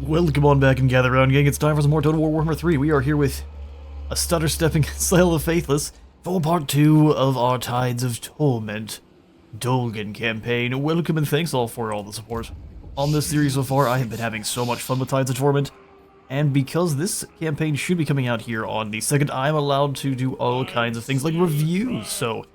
Well, come on back and gather around, gang. It's time for some more ToT Warhammer 3. We are here with a stutter-stepping Sayl the Faithless for part 2 of our Tides of Torment Dolgan campaign. Welcome and thanks all for all the support. On this series so far, I have been having so much fun with Tides of Torment, and because this campaign should be coming out here on the 2nd, I'm allowed to do all kinds of things like reviews, so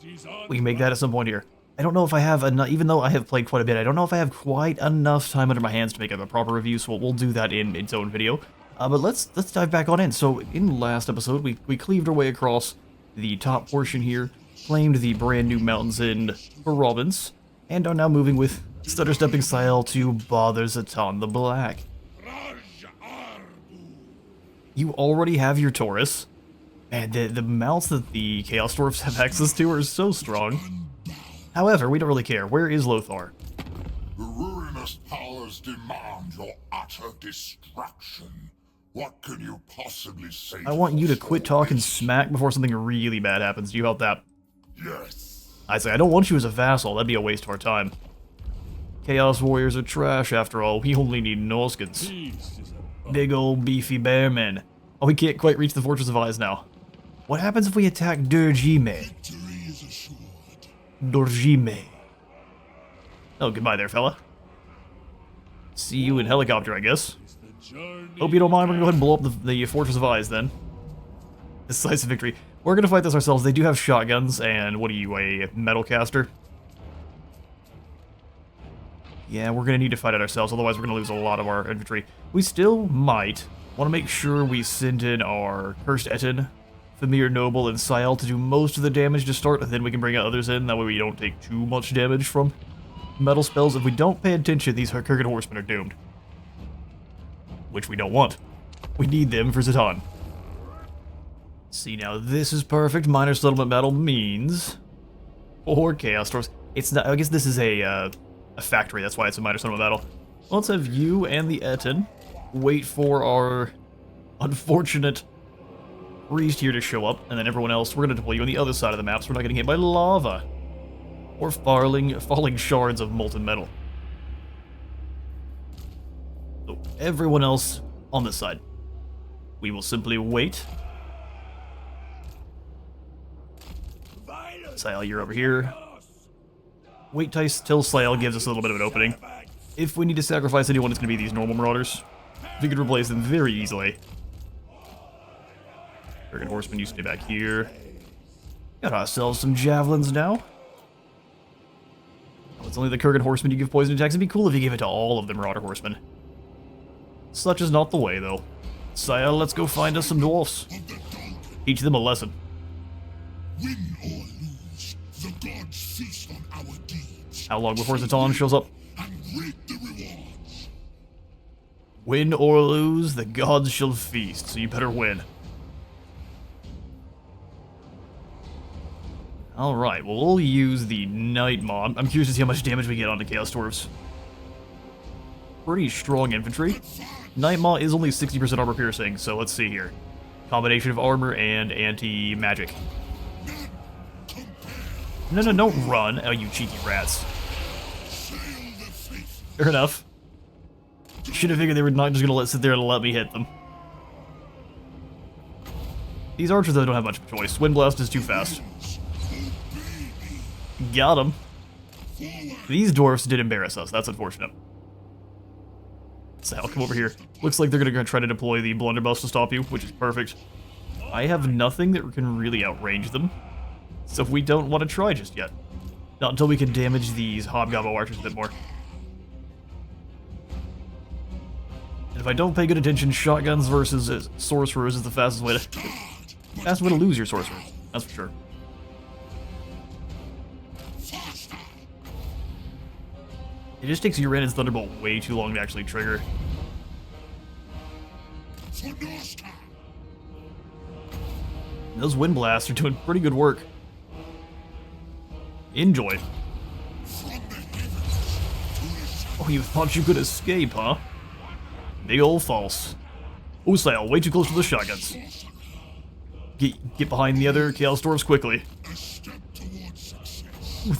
we can make that at some point here. I don't know if I have enough, even though I have played quite a bit, I don't know if I have quite enough time under my hands to make a proper review, so we'll do that in its own video. But let's dive back on in. So in last episode, we cleaved our way across the top portion here, claimed the brand new mountains in Province, and are now moving with stutter-stepping Sayl to bother Zhatan the Black. You already have your Taurus, and the mounts that the Chaos Dwarfs have access to are so strong. However, we don't really care. Where is Lothar? The ruinous powers demand your utter destruction. What can you possibly say? I want you to quit talking smack before something really bad happens. Do you help that? Yes. I say, I don't want you as a vassal. That'd be a waste of our time. Chaos Warriors are trash, after all. We only need Norscans. Big old beefy bearmen. Oh, we can't quite reach the Fortress of Eyes now. What happens if we attack Durjime? Dorjime. Oh, goodbye there, fella. See you in helicopter, I guess. Hope you don't mind. We're gonna go ahead and blow up the Fortress of Eyes, then. Decisive victory. We're gonna fight this ourselves. They do have shotguns, and what are you, a metal caster? Yeah, we're gonna need to fight it ourselves, otherwise we're gonna lose a lot of our infantry. We still might want to make sure we send in our Cursed Etin, Famir Noble, and Sayl to do most of the damage to start, and then we can bring others in. That way we don't take too much damage from metal spells. If we don't pay attention, these Kurgan horsemen are doomed. Which we don't want. We need them for Zhatan. See, now this is perfect. Minor settlement battle means... or Chaos Dwarfs. It's not... I guess this is a factory, that's why it's a minor settlement battle. Let's have you and the Etin wait for our unfortunate priest here to show up, and then everyone else, we're going to deploy you on the other side of the map so we're not getting hit by lava. Or falling shards of molten metal. So everyone else on this side. We will simply wait. Sayl, you're over here. Wait till Sayl gives us a little bit of an opening. If we need to sacrifice anyone, it's going to be these normal marauders. We could replace them very easily. Kurgan horsemen, you stay back here. Got ourselves some javelins now. Oh, it's only the Kurgan horsemen you give poison attacks. It'd be cool if you gave it to all of the marauder horsemen. Such is not the way, though. Sayl, let's go find us some dwarfs. Teach them a lesson. Win or lose, the gods feast on our deeds. How long before Zhatan shows up? And reap the rewards. Win or lose, the gods shall feast, so you better win. Alright, well, we'll use the Nightmaw. I'm curious to see how much damage we get onto Chaos Dwarves. Pretty strong infantry. Nightmaw is only 60% armor piercing, so let's see here. Combination of armor and anti-magic. No, don't run. Oh, you cheeky rats. Fair enough. Should have figured they were not just gonna sit there and let me hit them. These archers, though, don't have much of a choice. Wind Blast is too fast. Got him. These dwarfs did embarrass us. That's unfortunate. Sayl, come over here. Looks like they're gonna try to deploy the blunderbuss to stop you, which is perfect. I have nothing that can really outrange them, so we don't want to try just yet. Not until we can damage these hobgoblin archers a bit more. And if I don't pay good attention, shotguns versus sorcerers is the fastest way to lose your sorcerers. That's for sure. It just takes Uranus Thunderbolt way too long to actually trigger. Those wind blasts are doing pretty good work. Enjoy. Oh, you thought you could escape, huh? Big ol' false. Oh, Sayl, way too close to the shotguns. Get behind the other Chaos Dwarfs quickly.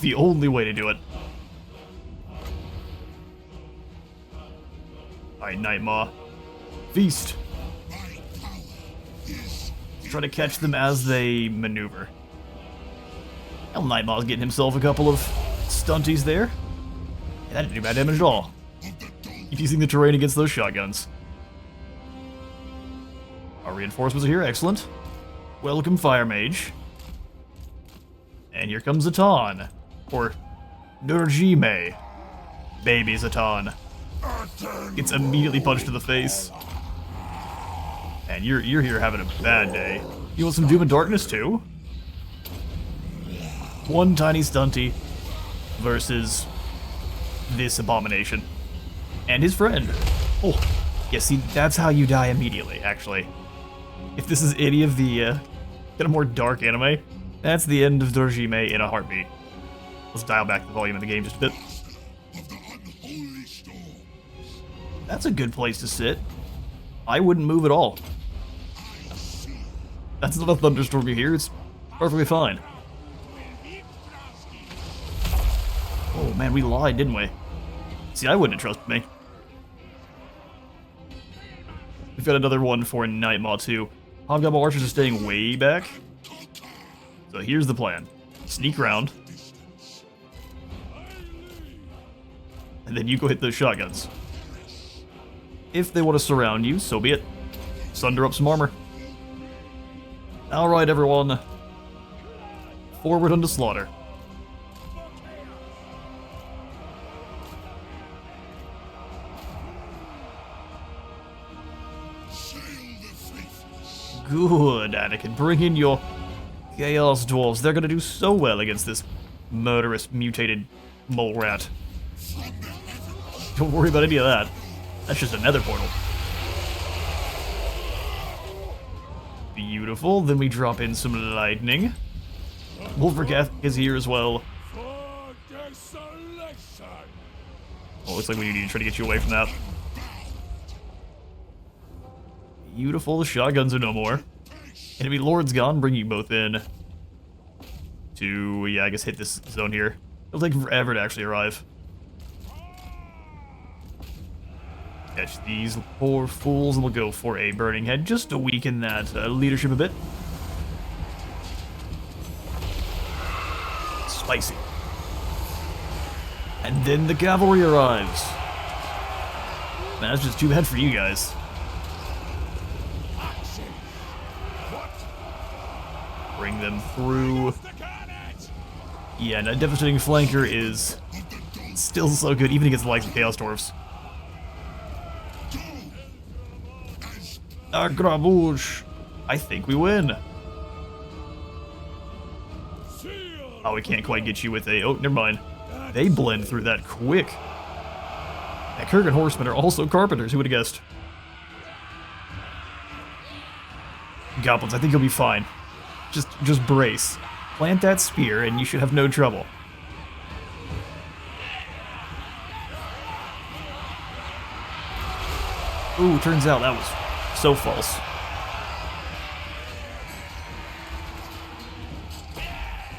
The only way to do it. Alright, Nightmaw. Feast. Try to catch them as they maneuver. Well, Nightmaw's getting himself a couple of stunties there. Yeah, that didn't do bad damage at all. Keep using the terrain against those shotguns. Our reinforcements are here, excellent. Welcome, Fire Mage. And here comes Zhatan. Or Nurjime. Baby Zhatan. Gets immediately punched in the face. And you're here having a bad day. You want some Doom and Darkness too? One tiny stunty versus this abomination. And his friend. Oh, yeah, see, that's how you die immediately, actually. If this is any of the kind of more dark anime, that's the end of Dorjime in a heartbeat. Let's dial back the volume of the game just a bit. That's a good place to sit. I wouldn't move at all. That's not a thunderstorm you hear, it's perfectly fine. Oh man, we lied, didn't we? See, I wouldn't have trusted me. We've got another one for Nightmaw too. Hobgoblin archers are staying way back. So here's the plan. Sneak around. And then you go hit those shotguns. If they want to surround you, so be it. Sunder up some armor. Alright everyone. Forward unto slaughter. Sayl the Faithless. Good, Anakin. Bring in your Chaos Dwarves. They're gonna do so well against this murderous, mutated mole rat. Don't worry about any of that. That's just a nether portal. Beautiful. Then we drop in some lightning. Wolvergath is here as well. Oh, looks like we need to try to get you away from that. Beautiful. The shotguns are no more. Enemy Lord's gone. Bring you both in. To, yeah, I guess hit this zone here. It'll take forever to actually arrive. Catch these poor fools, and we'll go for a Burning Head just to weaken that leadership a bit. Spicy. And then the cavalry arrives. Man, that's just too bad for you guys. Bring them through. Yeah, and a devastating flanker is still so good, even against the likes of Chaos Dwarfs. Agravouche. I think we win. Oh, we can't quite get you with a... Oh, never mind. They blend through that quick. That Kurgan horsemen are also carpenters. Who would have guessed? Goblins, I think you'll be fine. Just brace. Plant that spear, and you should have no trouble. Ooh, turns out that was so false.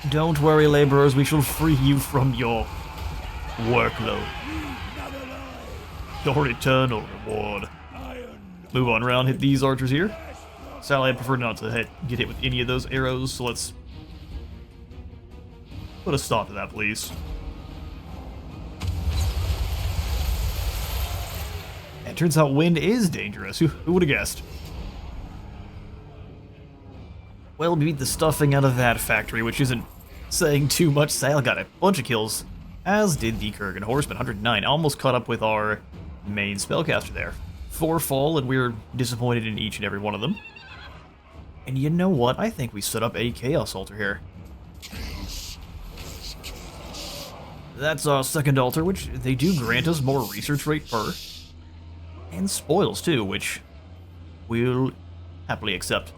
Don't worry, laborers, we shall free you from your workload. Your eternal reward. Move on around, hit these archers here. Sally, I prefer not to get hit with any of those arrows, so let's put a stop to that, please. And it turns out wind is dangerous. Who would have guessed? Well, we beat the stuffing out of that factory, which isn't saying too much. Sayl got a bunch of kills, as did the Kurgan Horseman, 109. Almost caught up with our main spellcaster there. 4 fall, and we're disappointed in each and every one of them. And you know what? I think we set up a Chaos Altar here. That's our second altar, which they do grant us more research rate per. And spoils too, which we'll happily accept.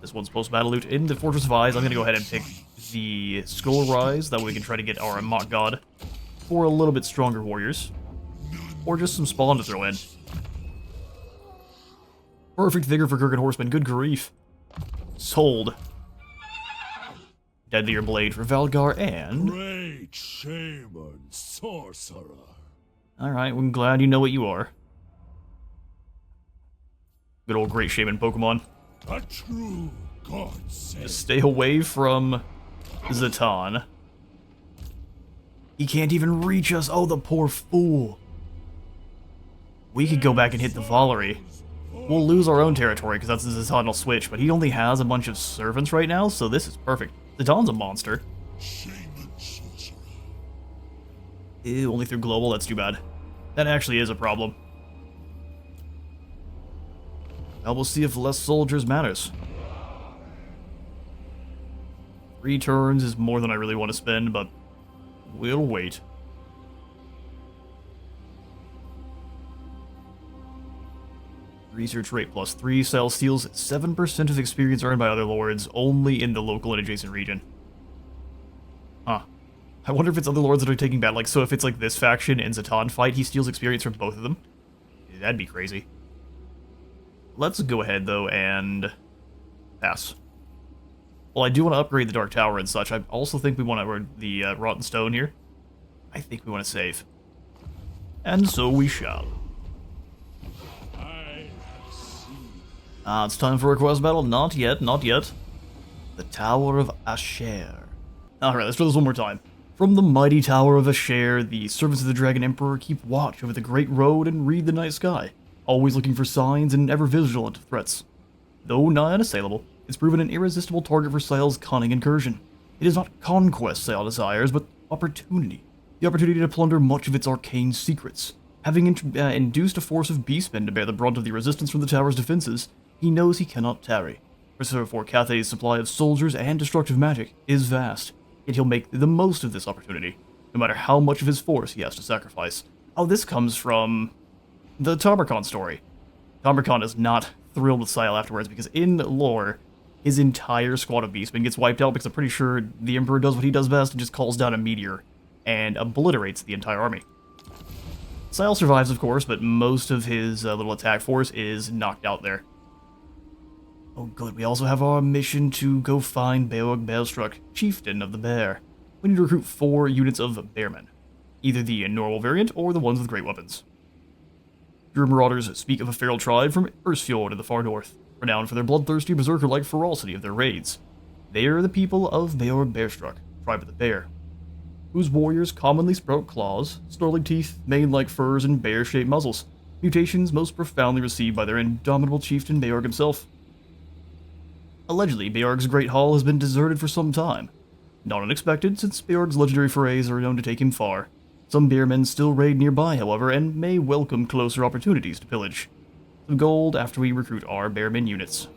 This one's post-battle loot in the Fortress of Eyes. I'm going to go ahead and pick the Skull Rise. That way we can try to get our Mock God for a little bit stronger warriors. Or just some spawn to throw in. Perfect vigor for Kurgan Horseman. Good grief. Sold. Deadlier Blade for Valgar and... Great Shaman Sorcerer. Alright, I'm glad you know what you are. Good old Great Shaman Pokemon. A true godsend. Just stay away from Zhatan. He can't even reach us. Oh, the poor fool. We could go back and hit the Valerie. We'll lose our own territory because that's the Zhatan will switch, but he only has a bunch of servants right now, so this is perfect. Zhatan's a monster. Shaman sorcerer. Ew, only through global, that's too bad. That actually is a problem. Now we'll see if less soldiers matters. 3 turns is more than I really want to spend, but we'll wait. Research rate +3, Sayl steals 7% of experience earned by other lords, only in the local and adjacent region. Huh. I wonder if it's other lords that are taking bad, like, so if it's like this faction and Zhatan fight, he steals experience from both of them? That'd be crazy. Let's go ahead, though, and pass. Well, I do want to upgrade the Dark Tower and such. I also think we want to the Rotten Stone here. I think we want to save. And so we shall. It's time for a quest battle. Not yet, not yet. The Tower of Asher. Alright, let's do this one more time. From the mighty Tower of Asher, the servants of the Dragon Emperor keep watch over the Great Road and read the night sky, always looking for signs and ever vigilant of threats. Though nigh unassailable, it's proven an irresistible target for Sayl's cunning incursion. It is not conquest Sayl desires, but opportunity. The opportunity to plunder much of its arcane secrets. Having induced a force of beastmen to bear the brunt of the resistance from the tower's defenses, he knows he cannot tarry. For Cathay's supply of soldiers and destructive magic is vast, yet he'll make the most of this opportunity, no matter how much of his force he has to sacrifice. Oh, this comes from the Tamarkan story. Tamarkan is not thrilled with Sayl afterwards, because in lore, his entire squad of beastmen gets wiped out because I'm pretty sure the Emperor does what he does best and just calls down a meteor and obliterates the entire army. Sayl survives, of course, but most of his little attack force is knocked out there. Oh good, we also have our mission to go find Beorg Baelstruck, Chieftain of the Bear. We need to recruit 4 units of Bearmen, either the normal variant or the ones with great weapons. Your marauders speak of a feral tribe from Ersfjord in the far north, renowned for their bloodthirsty berserker-like ferocity of their raids. They are the people of Beorg Baelstruck, tribe of the Bear, whose warriors commonly sprout claws, snarling teeth, mane-like furs, and bear-shaped muzzles, mutations most profoundly received by their indomitable chieftain Beorg himself. Allegedly, Beorg's Great Hall has been deserted for some time. Not unexpected, since Beorg's legendary forays are known to take him far. Some bearmen still raid nearby, however, and may welcome closer opportunities to pillage. Some gold after we recruit our bearmen units.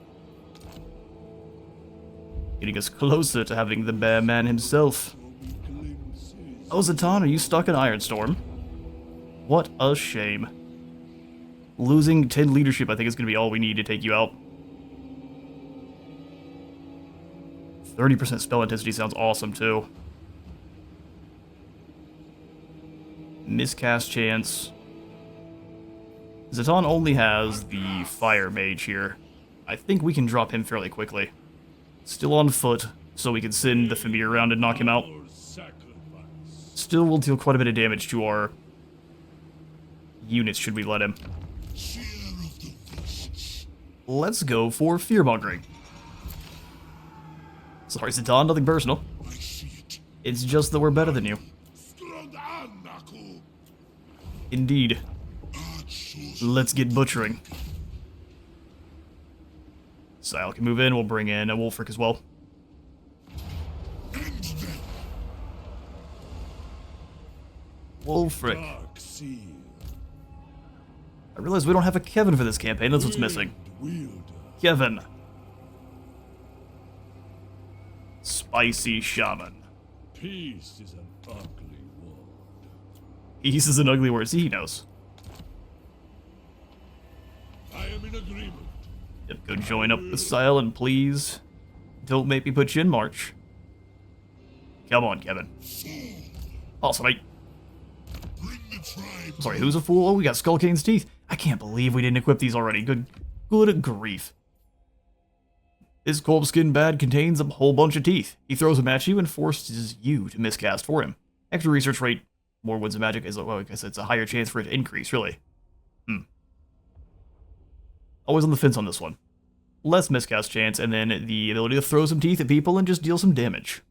Getting us closer to having the Bearman himself. Oh, Zhatan, are you stuck in Ironstorm? What a shame. Losing 10 leadership, I think, is going to be all we need to take you out. 30% spell intensity sounds awesome, too. Miscast chance. Zhatan only has the Fire Mage here. I think we can drop him fairly quickly. Still on foot, so we can send the Famir around and knock him out. Still will deal quite a bit of damage to our units should we let him. Let's go for fearmongering. Sorry, Zhatan, nothing personal. It's just that we're better than you. Indeed. Let's get butchering. Sayl can move in, we'll bring in a Wolfric as well. Wolfric. I realize we don't have a Kevin for this campaign, that's what's missing. Kevin. Spicy Shaman. Peace is an ugly word. Peace is an ugly word, see, he knows. I am in agreement. Yep, go join up with Sayl and please don't make me put you in March. Come on, Kevin. Awesome, mate. Sorry, who's a fool? Oh, we got Skullcane's teeth. I can't believe we didn't equip these already. Good grief. This Kolbskin bad contains a whole bunch of teeth. He throws them at you and forces you to miscast for him. Extra research rate More Winds of Magic is, well, I guess it's a higher chance for it to increase, really. Always on the fence on this one. Less miscast chance, and then the ability to throw some teeth at people and just deal some damage.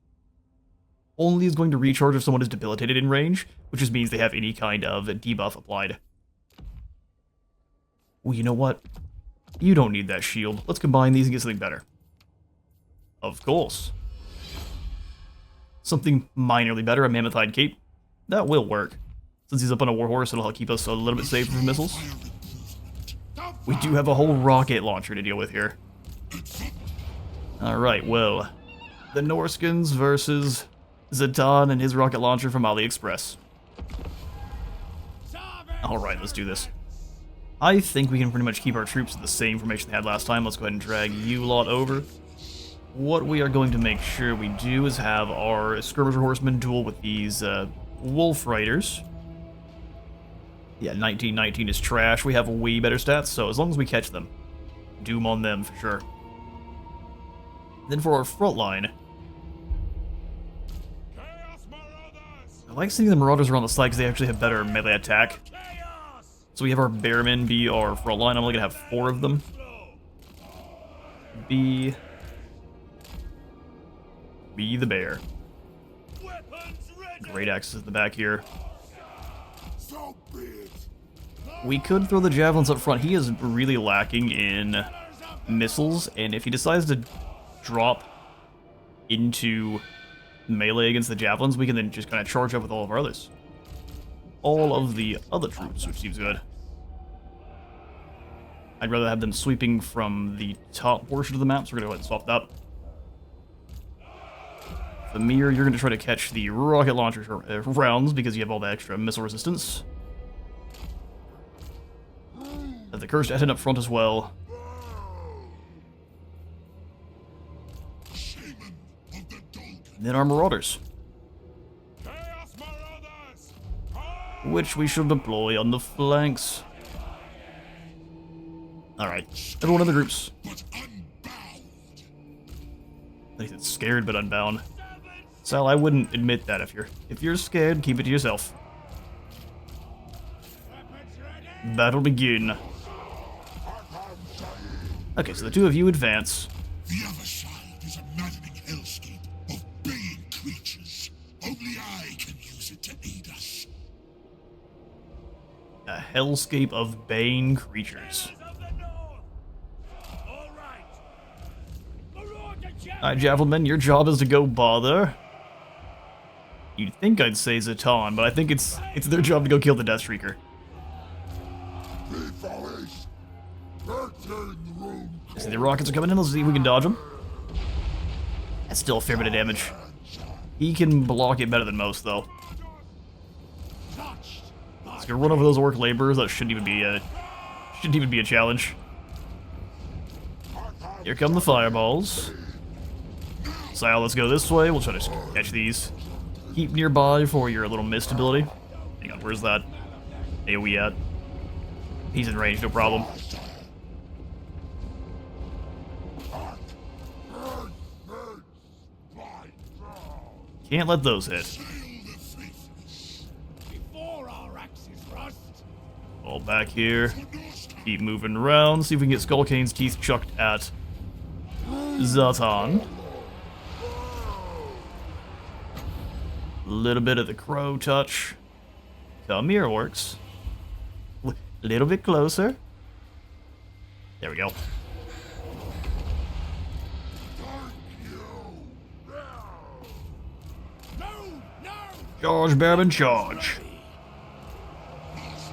Only is going to recharge if someone is debilitated in range, which just means they have any kind of debuff applied. Well, you know what? You don't need that shield. Let's combine these and get something better. Of course. Something minorly better, a Mammothide Cape. That will work. Since he's up on a warhorse, it'll keep us a little bit safer from missiles. We do have a whole rocket launcher to deal with here. Alright, well, the Norscans versus Zhatan and his rocket launcher from AliExpress. Alright, let's do this. I think we can pretty much keep our troops at the same formation they had last time. Let's go ahead and drag you lot over. What we are going to make sure we do is have our skirmisher horsemen duel with these wolf riders. Yeah, 1919 is trash. We have way better stats, so as long as we catch them, doom on them for sure. Then for our front line, I like seeing the Marauders around the side because they actually have better melee attack. So we have our Bearmen be our front line. I'm only going to have 4 of them. Be the bear. Great axes at the back here. We could throw the javelins up front. He is really lacking in missiles, and if he decides to drop into melee against the javelins, we can then just kind of charge up with all of our others. All of the other troops, which seems good. I'd rather have them sweeping from the top portion of the map, so we're going to go ahead and swap that. Famir, you're going to try to catch the rocket launcher rounds because you have all the extra missile resistance. Have the Cursed Etten up front as well. And then our Marauders, which we should deploy on the flanks. Alright, everyone in the groups. They said scared but unbound. Sayl, I wouldn't admit that. If you're scared, keep it to yourself. Battle begin. Okay, so the two of you advance. The other side is a maddening hellscape of baying creatures. Only I can use it to aid us. A hellscape of baying creatures. Alright, Javelin, your job is to go bother. You'd think I'd say Zhatan, but I think it's their job to go kill the Death Shrieker. So the rockets are coming in, let's see if we can dodge them. That's still a fair bit of damage. He can block it better than most, though. Let's go run over those orc laborers. That shouldn't even be a challenge. Here come the fireballs. Sayl, let's go this way. We'll try to catch these. Keep nearby for your little mist ability. Hang on, where's that AoE at? He's in range, no problem. Can't let those hit. All back here. Keep moving around. See if we can get Skullcane's teeth chucked at Zhatan. A little bit of the crow touch. Come here, orcs. A little bit closer. There we go. Charge, Bearman, charge.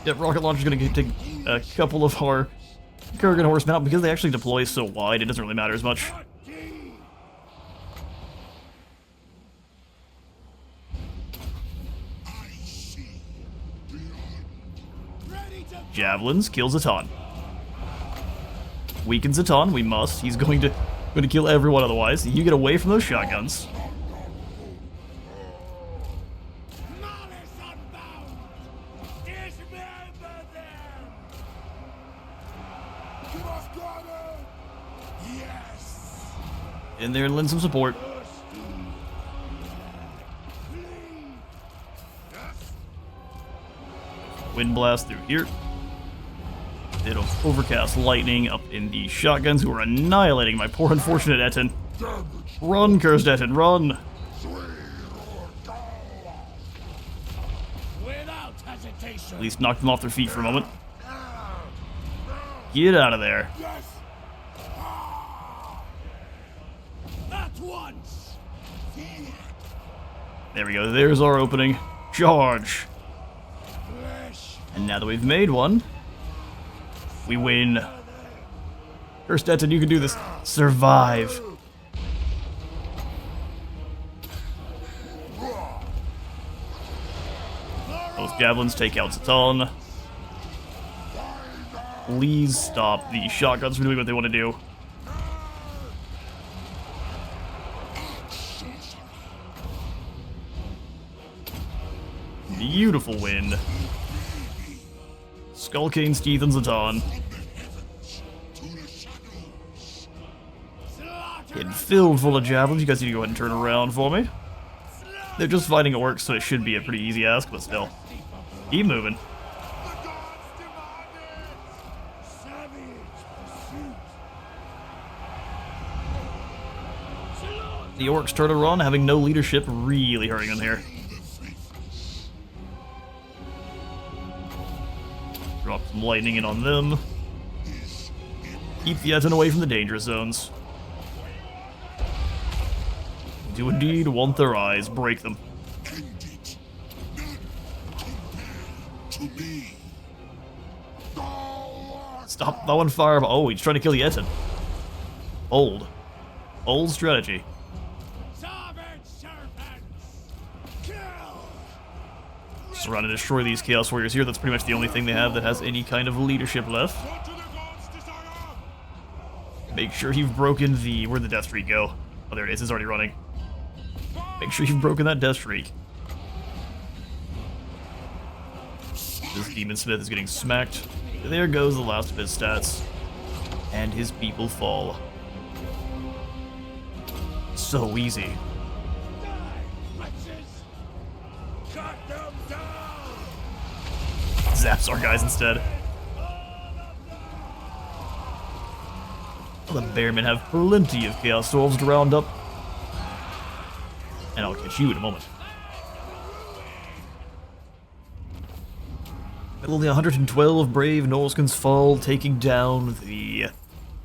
Yep, rocket launcher's gonna take a couple of our Kurgan horsemen out because they actually deploy so wide, it doesn't really matter as much. Javelins kills Zhatan. Weaken Zhatan, we must. He's going to kill everyone otherwise. You get away from those shotguns. In there and lend some support. Wind Blast through here. Bit of Overcast Lightning up in the shotguns who are annihilating my poor unfortunate Etten. Run, cursed Etten, run! Without hesitation. At least knock them off their feet for a moment. Get out of there. Yes. At once. There we go, there's our opening. Charge! Flesh. And now that we've made one, we win. Cursed Etten, you can do this. Survive. Those javelins take out Zhatan. Please stop the shotguns from doing what they want to do. Beautiful wind. Skull Kane's teeth and Zhatan. Getting filled full of javelins. You guys need to go ahead and turn around for me. They're just fighting orcs, so it should be a pretty easy ask, but still. Keep moving. The orcs turn and run, having no leadership, really hurting them here. Drop some lightning in on them. Keep the Etten away from the danger zones. Do indeed want their eyes, break them. Stop throwing fire. Oh, he's trying to kill the Etten. Old. Old strategy. Surround and destroy these Chaos Warriors here. That's pretty much the only thing they have that has any kind of leadership left. Make sure you've broken the... Where'd the Death Streak go? Oh, there it is. It's already running. Make sure you've broken that Death Streak. This Demon Smith is getting smacked. There goes the last of his stats. And his people fall. So easy. Zaps our guys instead. The Bearmen have plenty of Chaos Souls to round up. And I'll catch you in a moment. Only 112 brave Norscans fall, taking down the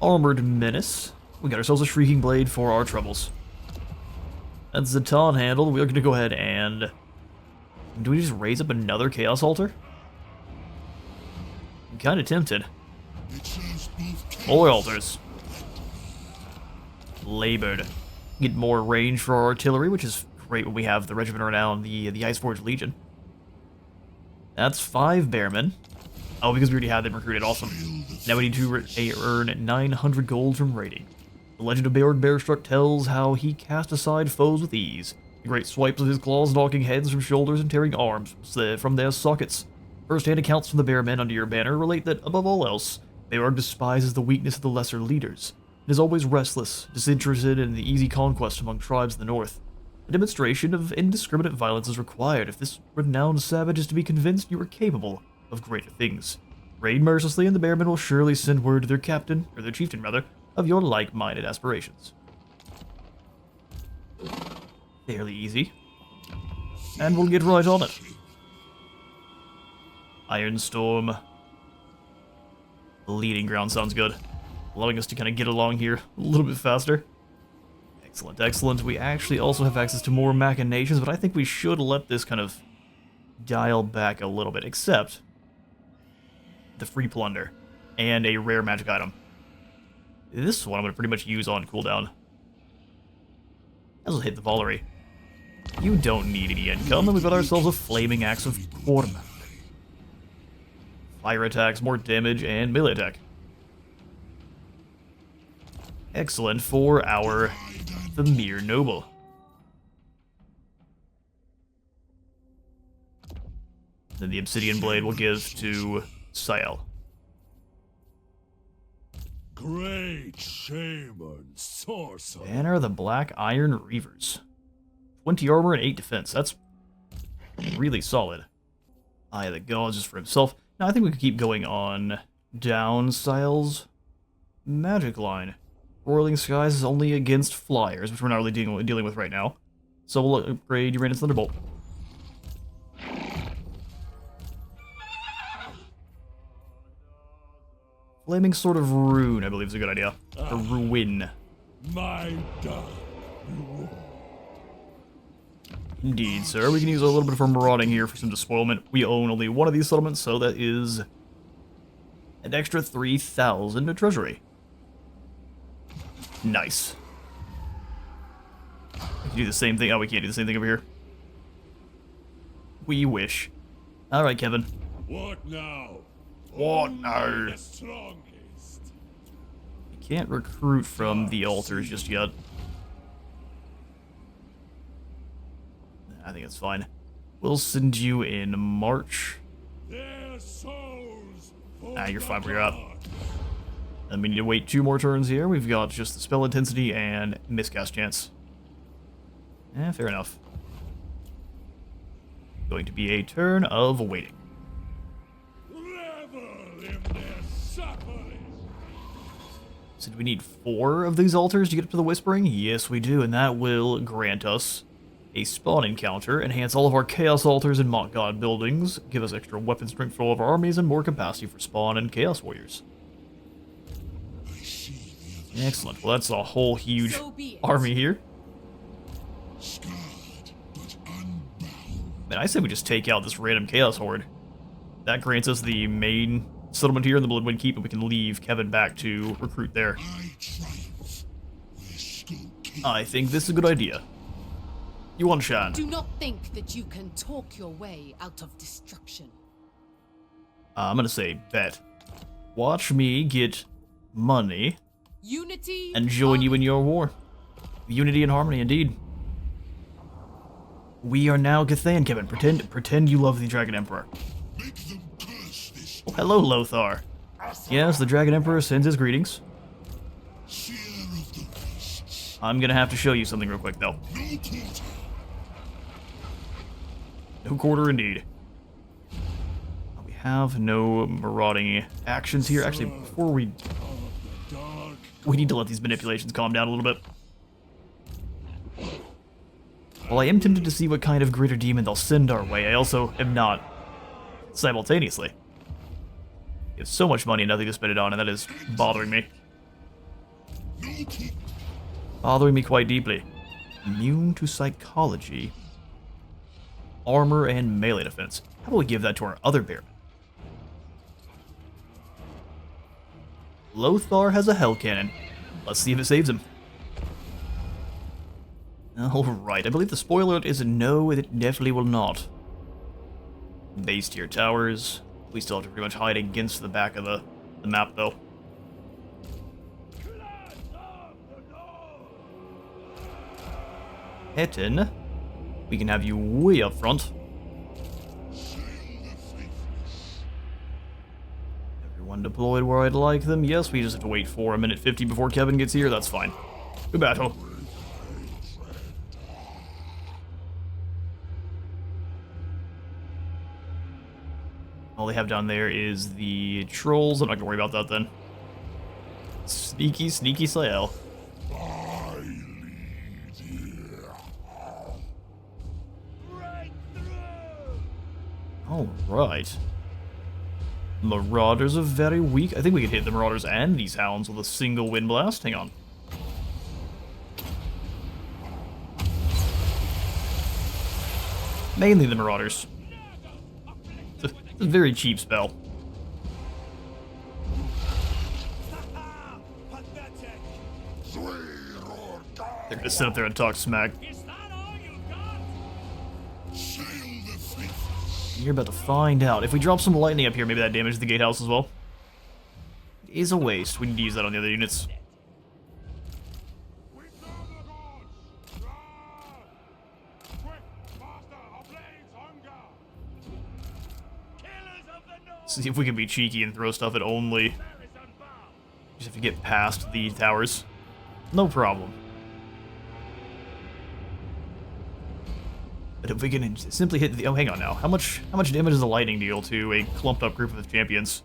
Armored Menace. We got ourselves a Shrieking Blade for our troubles. That's Zhatan handled. We're going to go ahead and... Do we just raise up another Chaos Altar? I'm kind of tempted. More altars. Labored. Get more range for our artillery, which is great when we have the regiment renowned, the Iceforge Legion. That's 5 Bearmen. Oh, because we already had them recruited. Awesome. Now we need to earn 900 gold from raiding. The legend of Beorg Bearstruck tells how he cast aside foes with ease. The great swipes of his claws knocking heads from shoulders and tearing arms from their sockets. First-hand accounts from the Bearmen under your banner relate that, above all else, Beorg despises the weakness of the lesser leaders. It is always restless, disinterested in the easy conquest among tribes of the north. A demonstration of indiscriminate violence is required if this renowned savage is to be convinced you are capable of greater things. Raid mercilessly and the Bearmen will surely send word to their captain, or their chieftain rather, of your like-minded aspirations. Fairly easy. And we'll get right on it. Iron Storm. Leading ground sounds good. Allowing us to kind of get along here a little bit faster. Excellent, excellent. We actually also have access to more machinations, but I think we should let this kind of dial back a little bit, except the free plunder and a rare magic item. This one I'm going to pretty much use on cooldown. I'll hit the Volley. You don't need any income, and we've got ourselves a Flaming Axe of Korm. Fire attacks, more damage, and melee attack. Excellent for our Famir Noble. Then the Obsidian Blade will give to Sayl. Great shaman, sorcerer. Banner of the Black Iron Reavers. 20 armor and 8 defense. That's really solid. Eye of the Gods just for himself. Now I think we could keep going on down Sayl's magic line. Roiling Skies is only against flyers, which we're not really dealing with right now. So we'll upgrade Uranus Thunderbolt. Flaming Sword of Rune, I believe, is a good idea. Or Ruin. My dark reward. Indeed, sir. We can use a little bit of our marauding here for some despoilment. We own only one of these settlements, so that is an extra 3,000 to treasury. Nice. We can do the same thing. Oh, we can't do the same thing over here. We wish. Alright, Kevin. What now? What now? Only the strongest. We can't recruit from the altars just yet. I think it's fine. We'll send you in March. Their souls Ah, you're fine where you're at. forgot. And we need to wait 2 more turns here. We've got just the spell intensity and miscast chance. Fair enough. Going to be a turn of waiting. Revel in their suffering. So do we need 4 of these altars to get up to the Whispering? Yes, we do, and that will grant us a spawn encounter, enhance all of our Chaos Altars and Mock God buildings, give us extra weapon strength for all of our armies, and more capacity for spawn and Chaos Warriors. Excellent. Well, that's a whole huge So be it. army here. Scarred, but unbound. Man, I say we just take out this random Chaos Horde. That grants us the main settlement here in the Bloodwind Keep, and we can leave Kevin back to recruit there. I triumph where skull king. I think this is a good idea. You want Shan? Do not think that you can talk your way out of destruction. I'm gonna say bet. Watch me get money Unity and join you in your war. Unity and harmony, indeed. We are now Gathan, Kevin. Pretend you love the Dragon Emperor. Make them curse this Oh, hello, Lothar. Yes, the Dragon Emperor sends his greetings. seer of the wastes. I'm gonna have to show you something real quick, though. No quarter. No quarter, indeed. We have no marauding actions here. Actually, before we Dark. need to let these manipulations calm down a little bit. While I am tempted to see what kind of greater demon they'll send our way, I also am not simultaneously. We have so much money and nothing to spend it on, and that is bothering me. No quarter. Bothering me quite deeply. Immune to psychology. Armor and melee defense. How about we give that to our other Baron? Lothar has a Hell Cannon. Let's see if it saves him. Alright, I believe the spoiler is a no, it definitely will not. Base tier towers. We still have to pretty much hide against the back of the map, though. Etten, we can have you way up front. Sayl the Faithless. Everyone deployed where I'd like them. Yes, we just have to wait for 1:50 before Kevin gets here. That's fine. Good battle. All they have down there is the trolls. I'm not gonna worry about that then. Sneaky, sneaky Sayl. I lead here. Alright. Marauders are very weak. I think we could hit the Marauders and these Hounds with a single Wind Blast. Hang on. Mainly the Marauders. It's a very cheap spell. Swear or die. They're gonna sit up there and talk smack. Sayl the Faithless. You're about to find out. If we drop some lightning up here, maybe that damages the gatehouse as well. It is a waste. We need to use that on the other units. See if we can be cheeky and throw stuff at only. Just have to get past the towers. No problem. But if we can simply hit the... Oh, hang on now. How much damage does the lightning deal to a clumped up group of champions?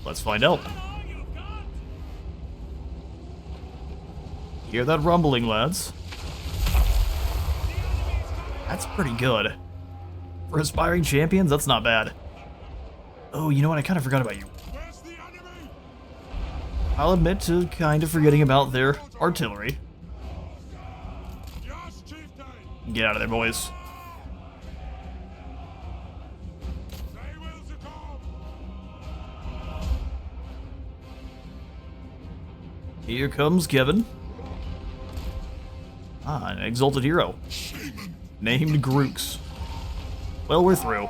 Let's find out. Hear that rumbling, lads? That's pretty good. For aspiring champions, that's not bad. Oh, you know what? I kind of forgot about you. I'll admit to kind of forgetting about their artillery. Get out of there, boys. Here comes Kevin. Ah, an exalted hero. Named Grooks. Well, we're through.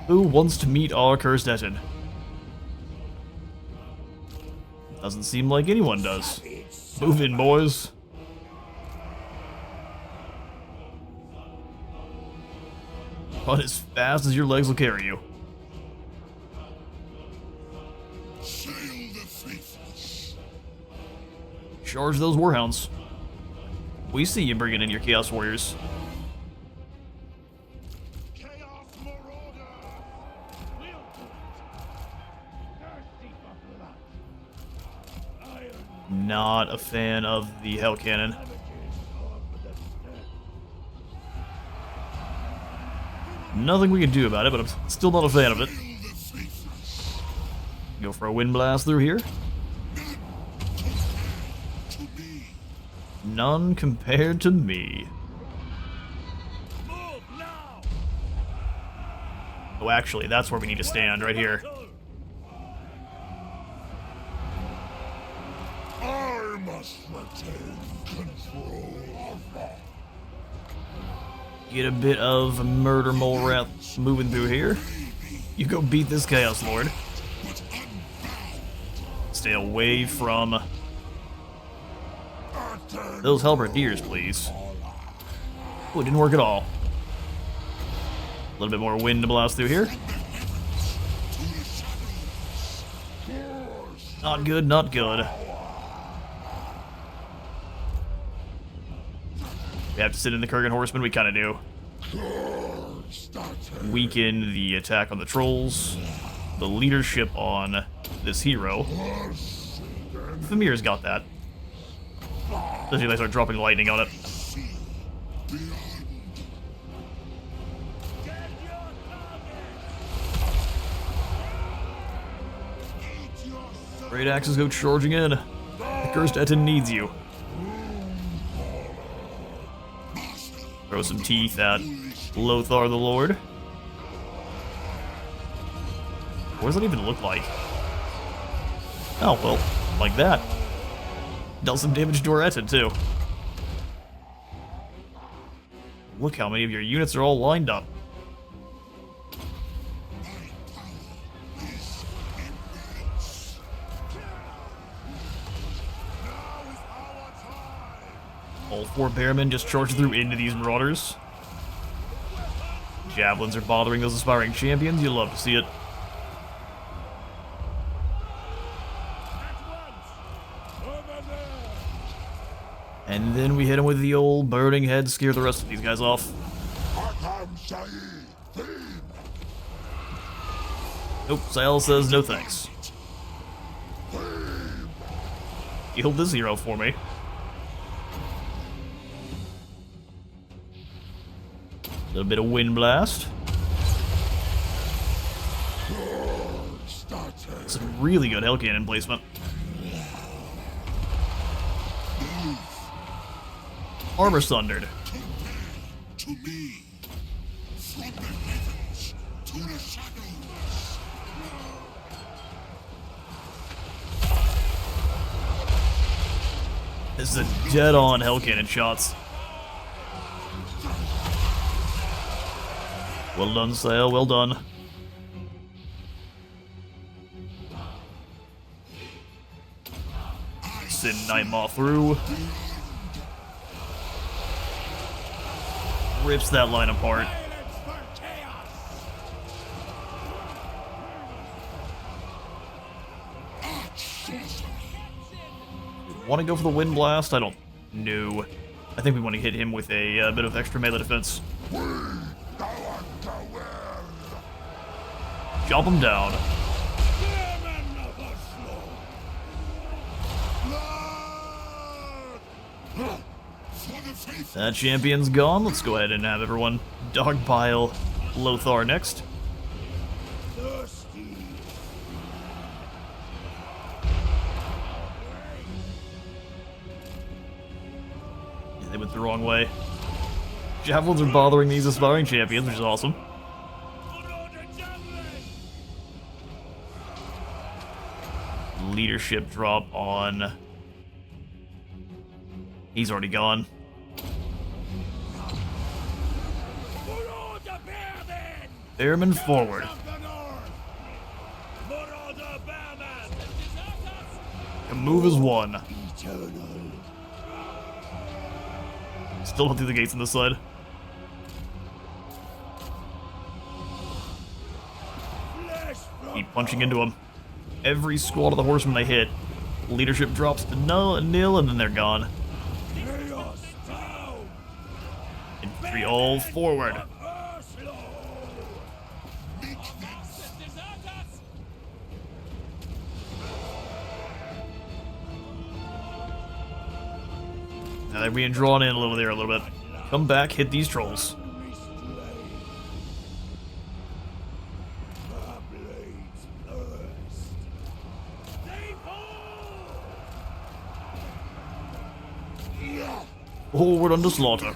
Who wants to meet our cursed Etin? Doesn't seem like anyone does. Move in, boys. Run as fast as your legs will carry you. Sayl the Faithless. Charge those warhounds. We see you bringing in your Chaos Warriors. Not a fan of the Hell Cannon. Nothing we can do about it, but I'm still not a fan of it. Go for a wind blast through here. None compared to me. Oh, actually, that's where we need to stand, right here. I must retain control of that. Get a bit of murder mole rat moving through here. You go beat this Chaos Lord. Stay away from those halberdiers, please. Oh, it didn't work at all. A little bit more wind to blast through here. Not good, not good. We have to sit in the Kurgan Horsemen, we kinda do. Weaken the attack on the trolls. The leadership on this hero. Famir's got that. Especially if I start dropping lightning on it. Great axes go charging in. The cursed Etin needs you. Throw some teeth at Lothar the Lord. What does that even look like? Oh, well, like that. Dealt some damage to our Etin, too. Look how many of your units are all lined up. All four Bearmen just charge through into these Marauders. Javelins are bothering those aspiring champions. You'll love to see it. And then we hit them with the old burning head, scare the rest of these guys off. Nope, Sayl says no thanks. Heal this hero for me. A little bit of wind blast. Some really good Hell Cannon placement. Armor sundered. To me, from the heavens to the shadows. This is a dead-on Hell Cannon shots. Well done, Sayl, well done. Send Nightmaw through. Rips that line apart. Want to go for the Wind Blast? I don't know. I think we want to hit him with a bit of extra melee defense. Chop him down. Them another slow. For the faith. That champion's gone. Let's go ahead and have everyone dogpile Lothar next. Thirsty. Yeah, they went the wrong way. Javelins are bothering these aspiring champions, which is awesome. Leadership drop on... He's already gone. Airman forward. A move is one. Still don't do the gates on this side. Keep punching into him. Every squad of the horsemen they hit, leadership drops to nil, and then they're gone. Infantry all forward. Now they're being drawn in a little there, a little bit. Come back, hit these trolls. Forward under slaughter.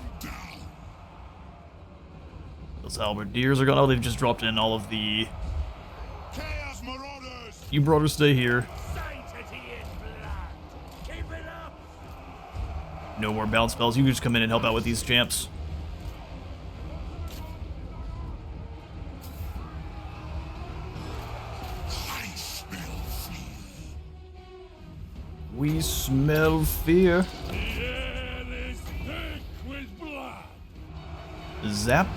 Those halberdiers are gone. Oh, they've just dropped in all of the... Chaos Marauders. You brothers stay here. No more bounce spells. You can just come in and help out with these champs. I smell fear. We smell fear. The air is thick with blood. Zap.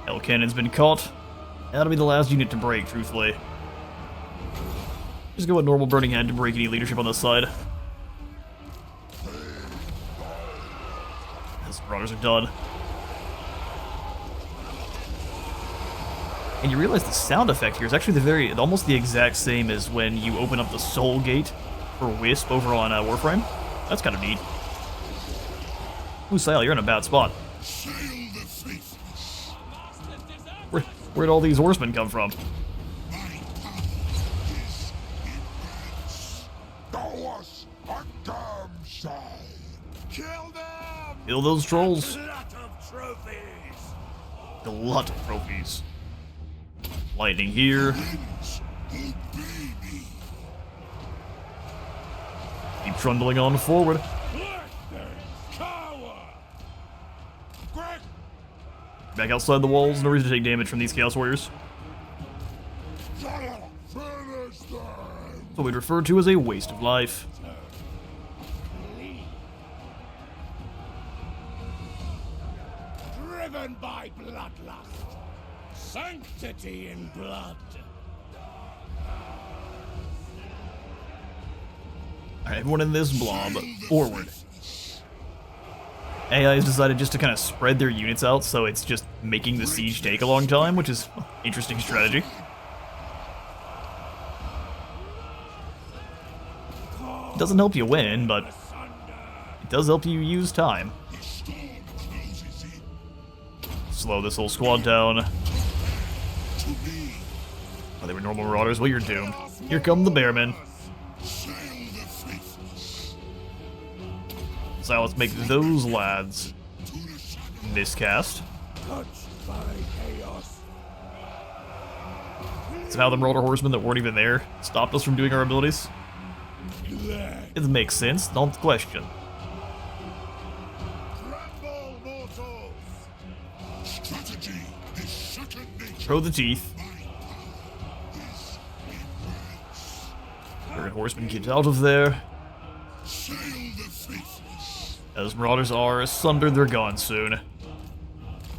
Hell Cannon's been caught. That'll be the last unit to break, truthfully. Just go with normal Burning Hand to break any leadership on this side. Those Marauders are done. And you realize the sound effect here is actually almost the exact same as when you open up the Soul Gate for Wisp over on Warframe. That's kind of neat. Ooh, Sayl, you're in a bad spot. Sayl the Faithless. Where'd all these horsemen come from? My power is immense. Dwarfs are damn side. Kill them! Kill those trolls. Lot of trophies. Glut of trophies. Lightning here. Winds obey me. Keep trundling on forward. Let them cower. Quick! Back outside the walls. No reason to take damage from these Chaos Warriors. Finish them! What we'd refer to as a waste of life. Driven by bloodlust. Sanctity in blood. Alright, everyone in this blob, forward. AI has decided just to kind of spread their units out, so it's just making the siege take a long time, which is an interesting strategy. It doesn't help you win, but it does help you use time. The storm closes in. Slow this whole squad down. To me, Oh, they were normal marauders? Well, you're doomed. Here come the bearmen. Sayl the Faithless. So let's make those lads To the shadow. miscast. Touched by chaos. Somehow the marauder horsemen that weren't even there stopped us from doing our abilities. Let It makes sense, don't question. Tremble, mortals! Strategy is second nature. Throw the teeth. My power is immense. Third horseman get out of there. Sayl the Faithless. Those marauders are sundered, they're gone soon.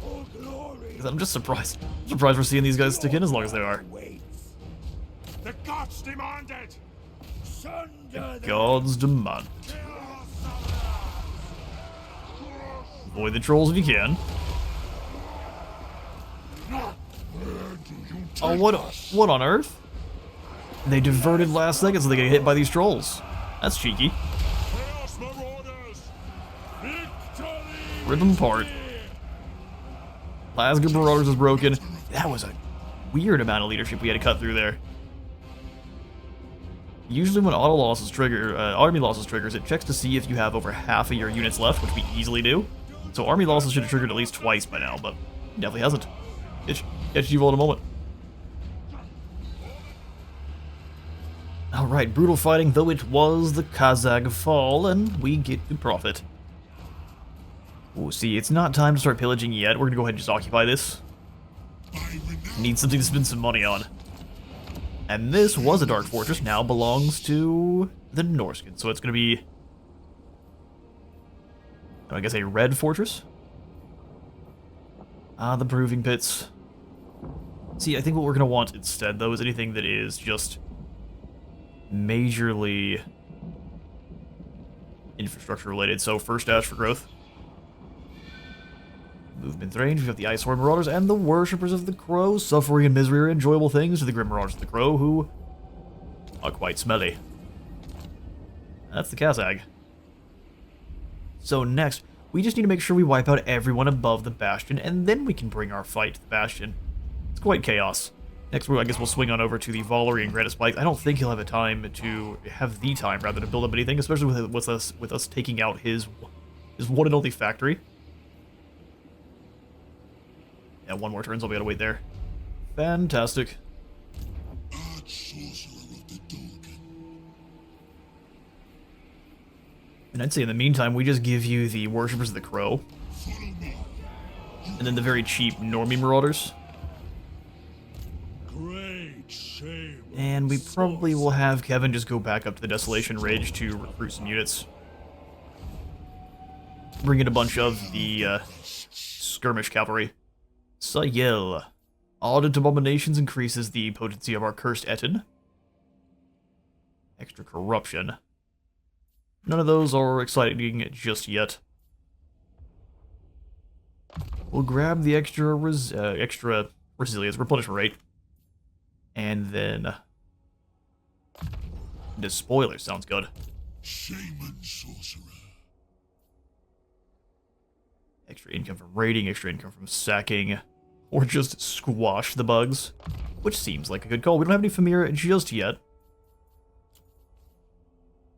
for glory. I'm just surprised. I'm surprised we're seeing these guys stick in as long as they are. Waits. The gods demand it. Sunder the Gods demand. Avoid the trolls if you can. Oh, what on earth? They diverted last second so they get hit by these trolls. That's cheeky. Rip them apart. Last group of Marauders is broken. That was a weird amount of leadership we had to cut through there. Usually when auto losses trigger, army losses triggers, it checks to see if you have over half of your units left, which we easily do. So army losses should have triggered at least twice by now, but it definitely hasn't. Catch you all in a moment. Alright, brutal fighting, though it was the Kazakh fall, and we get to profit. Oh, see, it's not time to start pillaging yet. We're gonna go ahead and just occupy this. Need something to spend some money on. And this was a Dark Fortress, now belongs to the Norscan, so it's gonna be, I guess, a Red Fortress? The Proving Pits. See, I think what we're gonna want instead, though, is anything that is just majorly infrastructure related. So first dash for growth. Movement range, we have the Icehorn Marauders and the Worshippers of the Crow. Suffering and misery are enjoyable things to the Grim Marauders of the Crow, who are quite smelly. That's the Kazakh. So next, we just need to make sure we wipe out everyone above the Bastion, and then we can bring our fight to the Bastion. It's quite chaos. Next, I guess we'll swing on over to the Valerie and Granite Spikes. I don't think he'll have the time to build up anything, especially with us taking out his one and only factory. Yeah, one more turn, so I'll be able to wait there. Fantastic. And I'd say in the meantime, we just give you the Worshippers of the Crow. And then the very cheap Normie Marauders. And we probably will have Kevin just go back up to the Desolation Ridge to recruit some units. Bring in a bunch of the skirmish cavalry. Sayl. Audit Abominations increases the potency of our Cursed Etin. Extra Corruption. None of those are exciting just yet. We'll grab the extra resilience, replenishment rate. And then the spoiler sounds good. Shaman Sorcerer. Extra income from raiding, extra income from sacking, or just squash the bugs, which seems like a good call. We don't have any Famir just yet,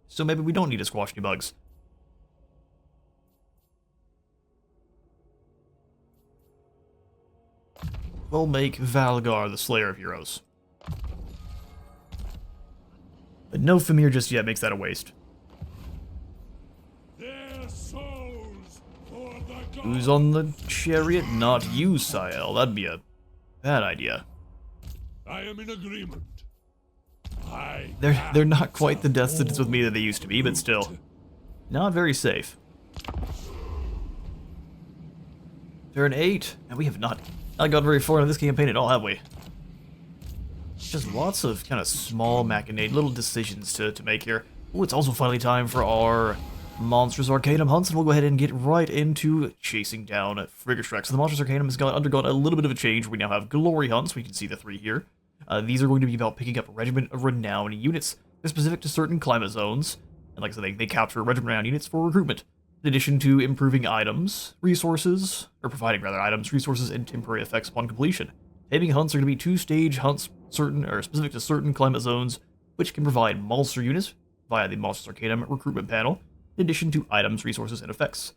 so maybe we don't need to squash any bugs. We'll make Valgar the Slayer of Heroes. But no Famir just yet makes that a waste. Their souls for the Who's on the chariot? Not you, Sayl. That'd be a bad idea. I am in agreement. They're not quite the death sentence with me that they used to be, but still. Not very safe. Turn 8, and we have not got very far into this campaign at all, have we? Just lots of kind of small little decisions to make here. Ooh, it's also finally time for our Monstrous Arcanum hunts, and we'll go ahead and get right into chasing down Friggerstreck. So the Monstrous Arcanum has undergone a little bit of a change. We now have Glory hunts. We can see the 3 here. These are going to be about picking up Regiment of Renown units. They're specific to certain climate zones, and like I said, they capture Regiment of Renown units for recruitment. In addition to improving items, resources, or providing rather items, resources, and temporary effects upon completion. Taming hunts are going to be 2-stage hunts, specific to certain climate zones, which can provide monster units via the Monstrous Arcanum recruitment panel, in addition to items, resources, and effects.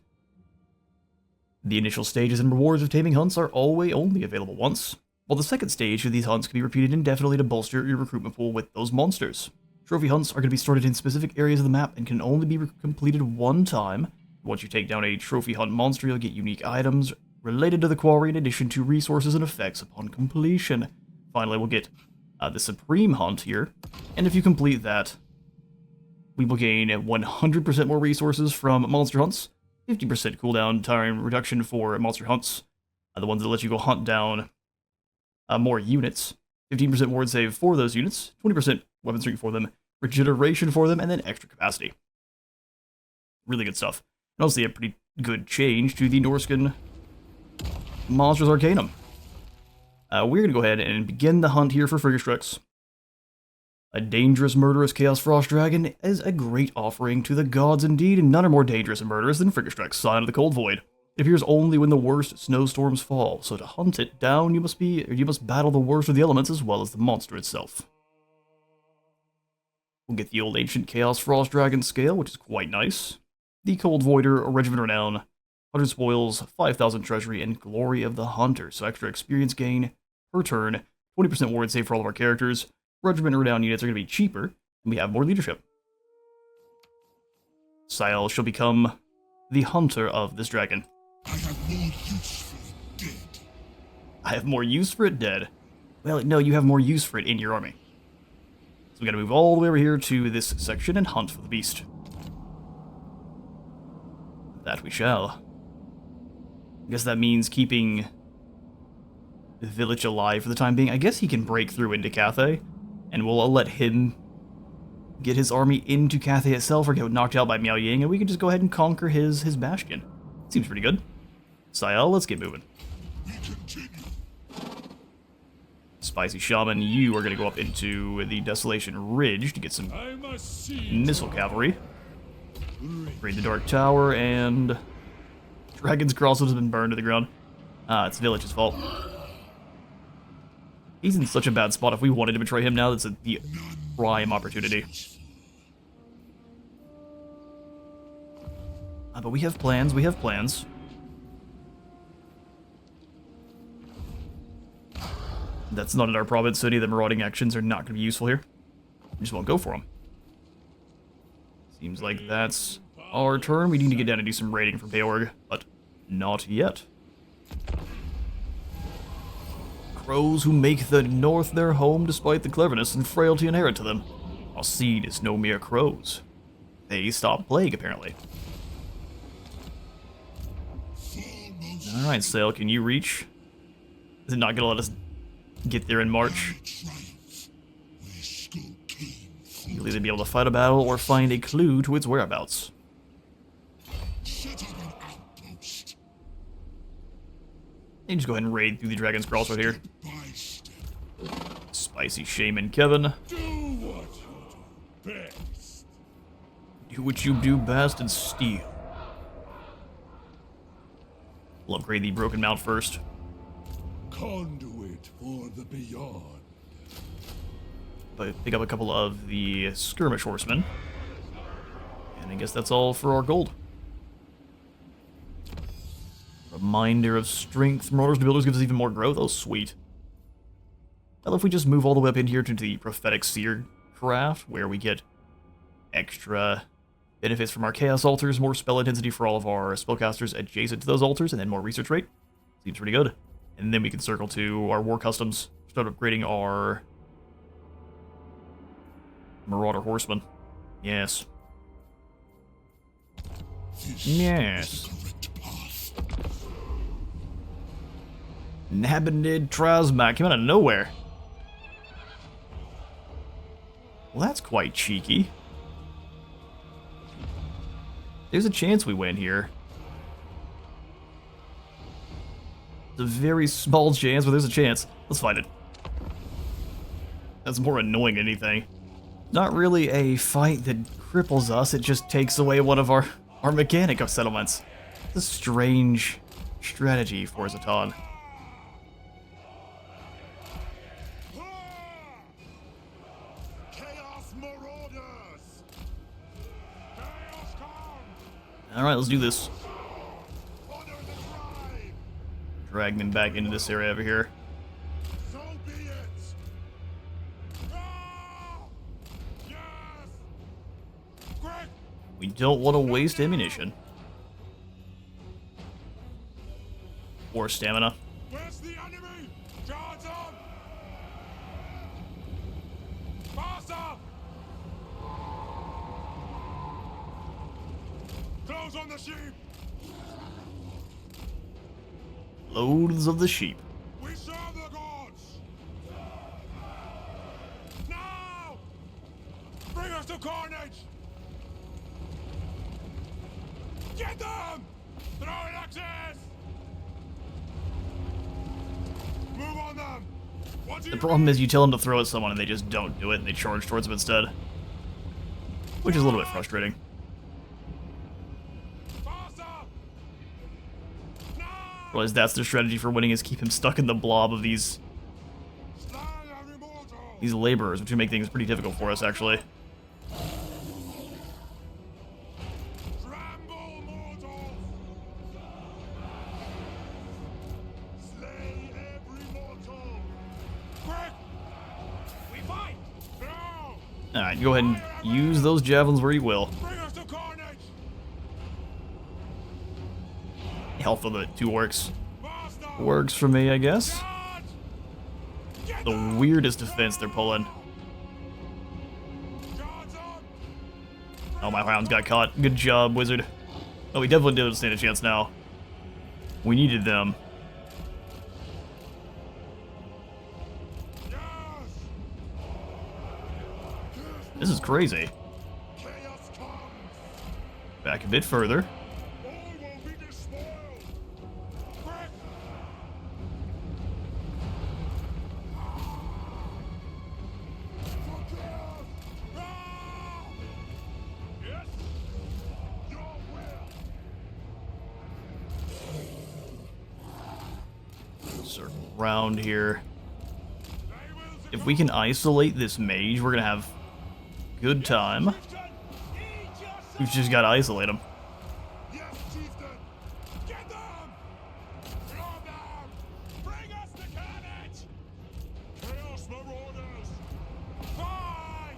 The initial stages and rewards of taming hunts are always only available once, while the second stage of these hunts can be repeated indefinitely to bolster your recruitment pool with those monsters. Trophy hunts are going to be started in specific areas of the map and can only be completed one time. Once you take down a trophy hunt monster, you'll get unique items related to the quarry in addition to resources and effects upon completion. Finally, we'll get the Supreme Hunt here, and if you complete that, we will gain 100% more resources from monster hunts, 50% cooldown time reduction for monster hunts, the ones that let you go hunt down more units, 15% ward save for those units, 20% weapon strength for them, regeneration for them, and then extra capacity. Really good stuff. And also, yeah, pretty good change to the Norscan Monsters Arcanum. We're going to go ahead and begin the hunt here for Frigastrix. A dangerous, murderous Chaos Frost Dragon is a great offering to the gods indeed, and none are more dangerous and murderous than Frigastrix, Sign of the Cold Void. It appears only when the worst snowstorms fall, so to hunt it down, you must battle the worst of the elements as well as the monster itself. We'll get the old ancient Chaos Frost Dragon scale, which is quite nice. The Cold Voider, Regiment Renown, 100 spoils, 5,000 treasury, and Glory of the Hunter, so extra experience gain per turn, 20% ward save for all of our characters. Regiment Renown units are going to be cheaper, and we have more leadership. Sayl shall become the hunter of this dragon. I have more use for it dead. I have more use for it dead. Well, no, you have more use for it in your army. So we gotta move all the way over here to this section and hunt for the beast. That we shall. I guess that means keeping the village alive for the time being. I guess he can break through into Cathay, and we'll let him get his army into Cathay itself or get knocked out by Miao Ying, and we can just go ahead and conquer his bastion. Seems pretty good. Sayl, let's get moving. We continue. Spicy Shaman, you are going to go up into the Desolation Ridge to get some I must see missile cavalry. Raid the Dark Tower, and Dragon's Crossroads has been burned to the ground. It's Village's fault. He's in such a bad spot. If we wanted to betray him now, that's the prime opportunity. But we have plans, we have plans. That's not in our province, so any of the marauding actions are not going to be useful here. We just won't go for them. Seems like that's our turn. We need to get down and do some raiding for Beorg, but not yet. Crows who make the north their home despite the cleverness and frailty inherent to them. Our seed is no mere crows. They stop plague, apparently. Alright, Sayl, can you reach? Is it not going to let us get there in March? You'll either be able to fight a battle or find a clue to its whereabouts. You just go ahead and raid through the Dragon's Crossroad here. Spicy Shaman Kevin. Do what you do best. Do what you do best and steal. We'll upgrade the Broken Mount first. Conduit for the beyond. But pick up a couple of the Skirmish Horsemen. And I guess that's all for our gold. Reminder of strength. Marauders to Builders gives us even more growth. Oh, sweet. Well, if we just move all the way up in here to the Prophetic Seer craft, where we get extra benefits from our Chaos Altars, more spell intensity for all of our spellcasters adjacent to those altars, and then more research rate. Seems pretty good. And then we can circle to our War Customs, start upgrading our Marauder Horsemen. Yes. Yes. Nabonid Trasmak came out of nowhere. Well, that's quite cheeky. There's a chance we win here. It's a very small chance, but there's a chance. Let's find it. That's more annoying than anything. Not really a fight that cripples us, it just takes away one of our mechanic of settlements. It's a strange strategy for Zhatan. Alright, let's do this. Drag them back into this area over here. So be it. Yes. Quick. We don't want to waste ammunition. Or stamina. Where's the enemy? Zhatan! Faster! Close on the sheep! Loads of the sheep. We serve the gods! Now! Bring us to carnage! Get them! Throw an axis! Move on them! What do The you problem is you tell them to throw at someone and they just don't do it and they charge towards them instead. Which is a little bit frustrating. Faster! No! Realize that's their strategy for winning is keep him stuck in the blob of these Slay every mortal! laborers, which would make things pretty difficult for us actually. Tremble, mortals! Slay every mortal! Quick! We fight! No! Alright, go ahead and use those javelins where you will. Bring us to carnage! Health of the two orcs Faster! works for me, I guess. Charge! Get The them! weirdest defense they're pulling. Charge up! Oh, my hounds got caught. Good job, wizard. Oh, we definitely didn't stand a chance now. We needed them. Yes! This is crazy. Chaos comes! Back a bit further. All will be despoiled! Quick! Ah! Yes! Your will! Circle around here. They will If we can isolate this mage, we're gonna have good time. Chieftain! Eat yourself! We've just gotta isolate him. Yes, Chieftain! Get them! Throw them! Bring us the carnage! Chaos Marauders! Fight!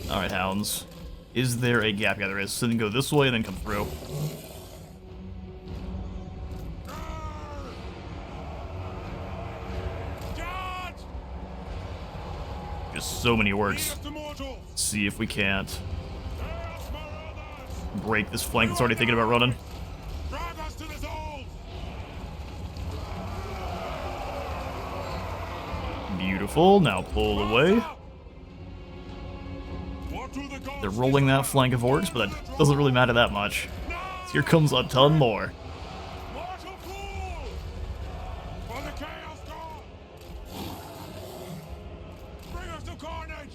Alright, hounds. Is there a gap? Yeah, there is. So then go this way and then come through. Charge! Just so many orcs. Lead us to mortals! See if we can't Chaos Marauders! break this flank that's already thinking about running. Drag us to the souls! Beautiful. Now pull away. What do the gods They're rolling that flank of orcs, but that doesn't really matter that much. So here comes a ton more. Mortal fool! For the Chaos God! Bring us to carnage!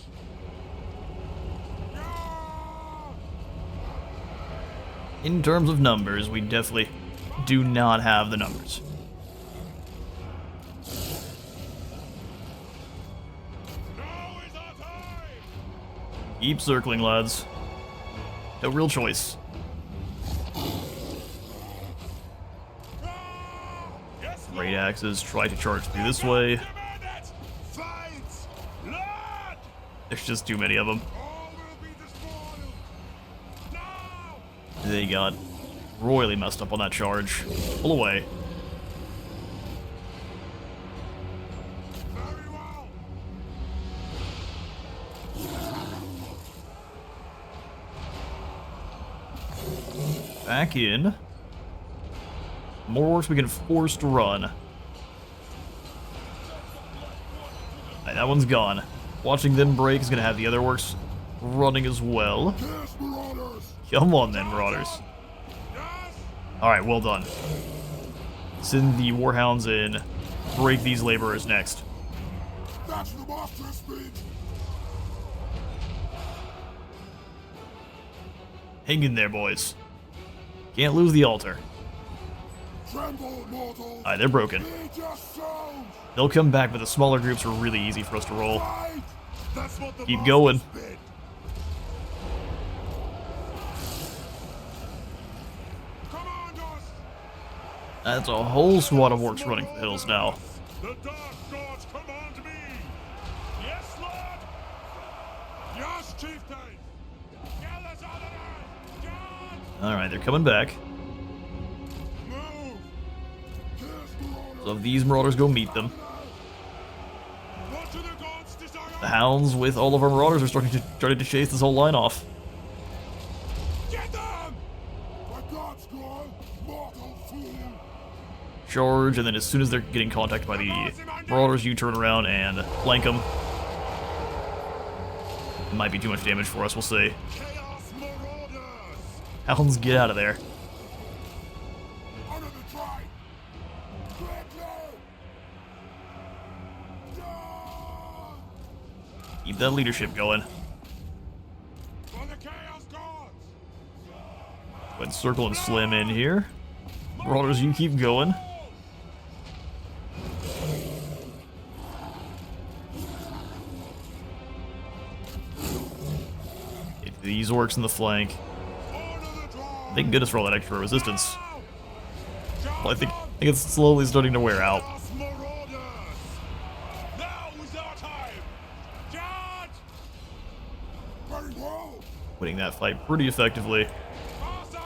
Yeah! In terms of numbers, we definitely do not have the numbers. Now is our time! Keep circling, lads. No real choice. Ah! Yes, Great Lord! axes try to charge through this way. Demand it! Fight! Blood! There's just too many of them. All will be despoiled! Now! They got royally messed up on that charge. Pull away. Very well! Back in. More orcs we can force to run. Alright, that one's gone. Watching them break is going to have the other orcs running as well. Yes, Marauders! Come on then, Marauders. Yes! Alright, well done. Send the Warhounds in. Break these laborers next. That's the master's speech! Hang in there, boys. Can't lose the altar. Tremble, mortals! Alright, they're broken. Eat your souls! They'll come back, but the smaller groups are really easy for us to roll. Fight! That's what the Keep masters going. bid. Commandos! That's a whole squad of orcs running for the hills now. The dark gods command me! Yes, Lord! Yes, Chieftain! Gather Zhatan! Charge! Alright, they're coming back. Move! Yes, Marauders! So if these marauders go meet them. What do the gods desire? The hounds with all of our marauders are starting to chase this whole line off. Get them! By God's call, mortal fool! Charge, and then as soon as they're getting contacted by the marauders, you turn around and flank them. It might be too much damage for us, we'll see. Chaos Marauders! Hounds, get out of there. Keep that leadership going. For the Chaos Gods! Go ahead and circle and slam in here. Marauders, you keep going. Get these orcs in the flank. Thank goodness for all that extra resistance. Well, I think it's slowly starting to wear out. Now is our time! Charge! Very well. Winning that fight pretty effectively. Faster!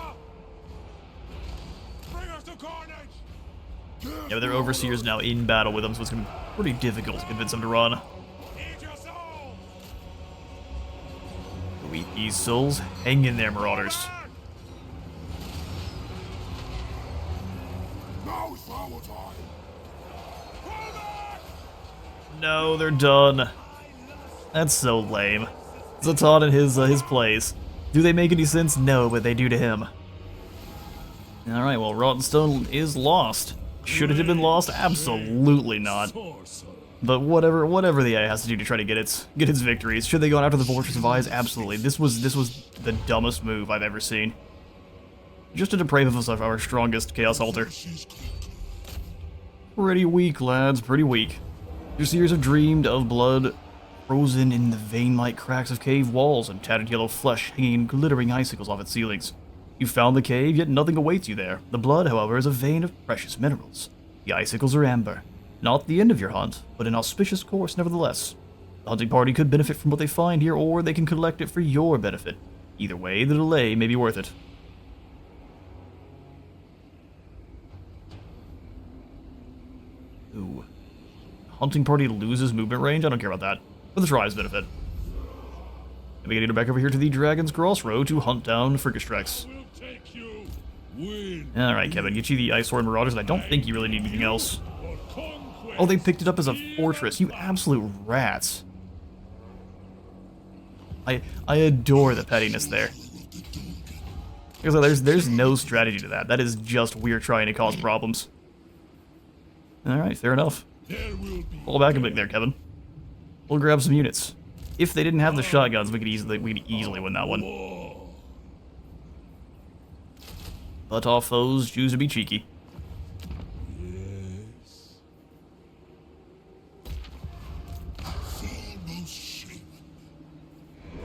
Bring us to carnage! Yeah, but their overseer's now in battle with them, so it's gonna be pretty difficult to convince them to run. Eat your soul! Go eat these souls. Hang in there, Marauders. Now is our time. Fall back! No, they're done. That's so lame. Zhatan and his plays. Do they make any sense? No, but they do to him. Alright, well, Rotten Stone is lost. Should it have been lost? Absolutely not. But whatever the AI has to do to try to get its victories. Should they go after the Fortress of Eyes? Absolutely. This was the dumbest move I've ever seen. Just to deprave us of our strongest Chaos Altar. Pretty weak, lads, pretty weak. Your seers have dreamed of blood frozen in the vein-like cracks of cave walls and tattered yellow flesh hanging in glittering icicles off its ceilings. You found the cave, yet nothing awaits you there. The blood, however, is a vein of precious minerals. The icicles are amber. Not the end of your hunt, but an auspicious course nevertheless. The hunting party could benefit from what they find here, or they can collect it for your benefit. Either way, the delay may be worth it. Ooh. Hunting party loses movement range? I don't care about that. For the tribe's benefit. And we gotta go back over here to the Dragon's Crossroad to hunt down Frigastrex. We'll take you! Win! Alright, Kevin, get you the Ice Sword Marauders, and I don't think you really need anything else. For conquest! Oh, they picked it up as a fortress. You absolute rats. I adore the pettiness there. There's no strategy to that. That is just we're trying to cause problems. Alright, fair enough. There will be Fall back a bit there, Kevin. We'll grab some units. If they didn't have the shotguns, we could easily win that one. war! But our foes choose to be cheeky. Yes.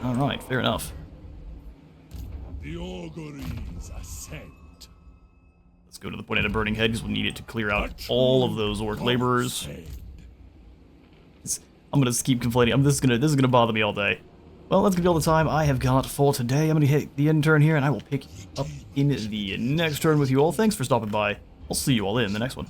Alright, fair enough. The auguries ascend. Let's go to the point of the Burning Head, because we'll need it to clear out all of those orc laborers. I'm gonna keep complaining. This is gonna bother me all day. Well, that's gonna be all the time I have got for today. I'm gonna hit the end turn here, and I will pick up in the next turn with you all. Thanks for stopping by. I'll see you all in the next one.